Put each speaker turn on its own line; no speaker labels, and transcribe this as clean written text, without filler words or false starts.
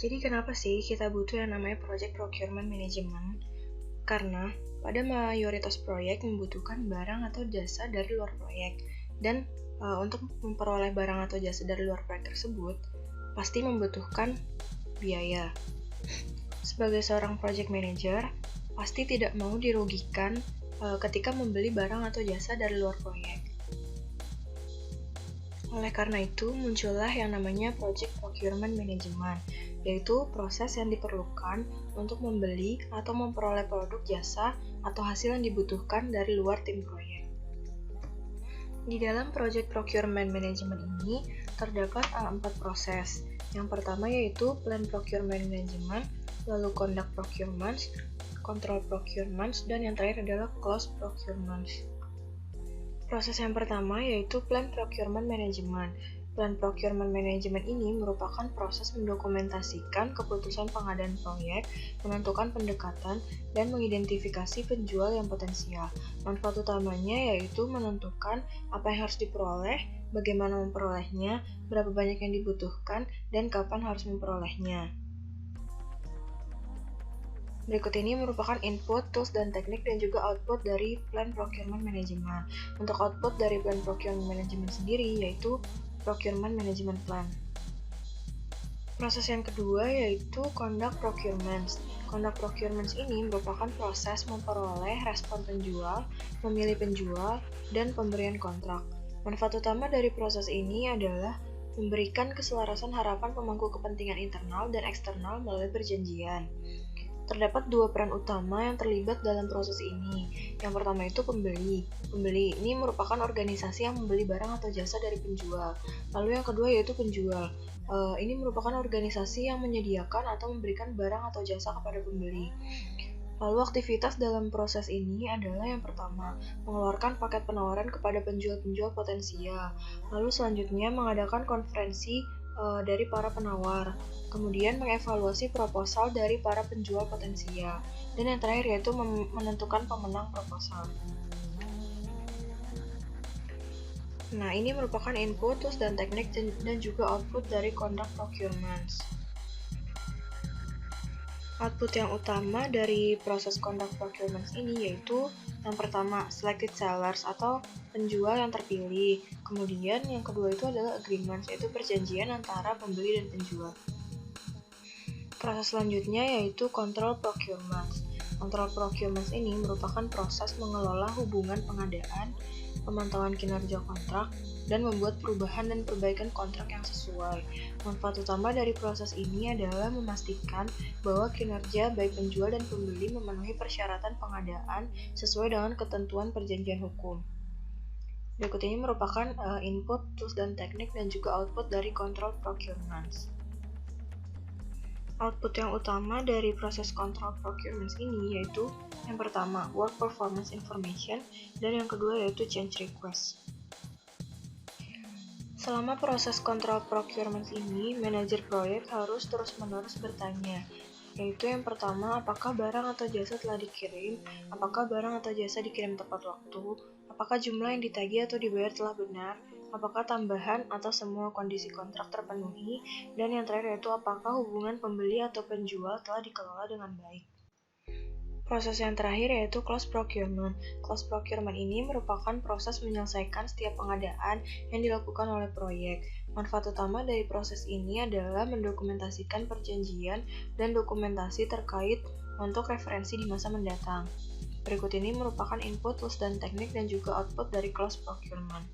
Jadi kenapa sih kita butuh yang namanya Project Procurement Management? Karena pada mayoritas proyek membutuhkan barang atau jasa dari luar proyek. Dan untuk memperoleh barang atau jasa dari luar proyek tersebut, pasti membutuhkan biaya. Sebagai seorang project manager, pasti tidak mau dirugikan ketika membeli barang atau jasa dari luar proyek. Oleh karena itu, muncullah yang namanya Project Procurement Management, yaitu proses yang diperlukan untuk membeli atau memperoleh produk jasa atau hasil yang dibutuhkan dari luar tim proyek. Di dalam Project Procurement Management ini, terdapat 4 proses. Yang pertama yaitu Plan Procurement Management, lalu Conduct Procurement, Control Procurement, dan yang terakhir adalah Close Procurement. Proses yang pertama yaitu Plan Procurement Management. Plan Procurement Management ini merupakan proses mendokumentasikan keputusan pengadaan proyek, menentukan pendekatan, dan mengidentifikasi penjual yang potensial. Manfaat utamanya yaitu menentukan apa yang harus diperoleh, bagaimana memperolehnya, berapa banyak yang dibutuhkan, dan kapan harus memperolehnya. Berikut ini merupakan input, tools, dan teknik dan juga output dari Plan Procurement Management. Untuk output dari Plan Procurement Management sendiri yaitu Procurement Management Plan. Proses yang kedua yaitu Conduct Procurements. Conduct Procurements ini merupakan proses memperoleh respon penjual, memilih penjual, dan pemberian kontrak. Manfaat utama dari proses ini adalah memberikan keselarasan harapan pemangku kepentingan internal dan eksternal melalui perjanjian. Terdapat 2 peran utama yang terlibat dalam proses ini. Yang pertama itu pembeli. Pembeli ini merupakan organisasi yang membeli barang atau jasa dari penjual. Lalu yang kedua yaitu penjual. Ini merupakan organisasi yang menyediakan atau memberikan barang atau jasa kepada pembeli. Lalu aktivitas dalam proses ini adalah yang pertama, mengeluarkan paket penawaran kepada penjual-penjual potensial. Lalu selanjutnya mengadakan konferensi dari para penawar, kemudian mengevaluasi proposal dari para penjual potensial, dan yang terakhir yaitu menentukan pemenang proposal. Nah, ini merupakan input, tools, dan teknik dan juga output dari Conduct Procurements. Output yang utama dari proses Conduct Procurements ini yaitu yang pertama, selected sellers atau penjual yang terpilih. Kemudian yang kedua itu adalah agreements, yaitu perjanjian antara pembeli dan penjual. Proses selanjutnya yaitu control procurements. Control procurements ini merupakan proses mengelola hubungan pengadaan, pemantauan kinerja kontrak, dan membuat perubahan dan perbaikan kontrak yang sesuai. Manfaat utama dari proses ini adalah memastikan bahwa kinerja baik penjual dan pembeli memenuhi persyaratan pengadaan sesuai dengan ketentuan perjanjian hukum. Berikut ini merupakan input, tools, dan teknik dan juga output dari control procurements. Output yang utama dari proses control procurements ini yaitu yang pertama, work performance information, dan yang kedua yaitu change request. Selama proses kontrol procurement ini, manajer proyek harus terus-menerus bertanya, yaitu yang pertama, apakah barang atau jasa telah dikirim, apakah barang atau jasa dikirim tepat waktu, apakah jumlah yang ditagih atau dibayar telah benar, apakah tambahan atau semua kondisi kontrak terpenuhi, dan yang terakhir yaitu apakah hubungan pembeli atau penjual telah dikelola dengan baik. Proses yang terakhir yaitu close procurement. Close procurement ini merupakan proses menyelesaikan setiap pengadaan yang dilakukan oleh proyek. Manfaat utama dari proses ini adalah mendokumentasikan perjanjian dan dokumentasi terkait untuk referensi di masa mendatang. Berikut ini merupakan input, tools, dan teknik dan juga output dari close procurement.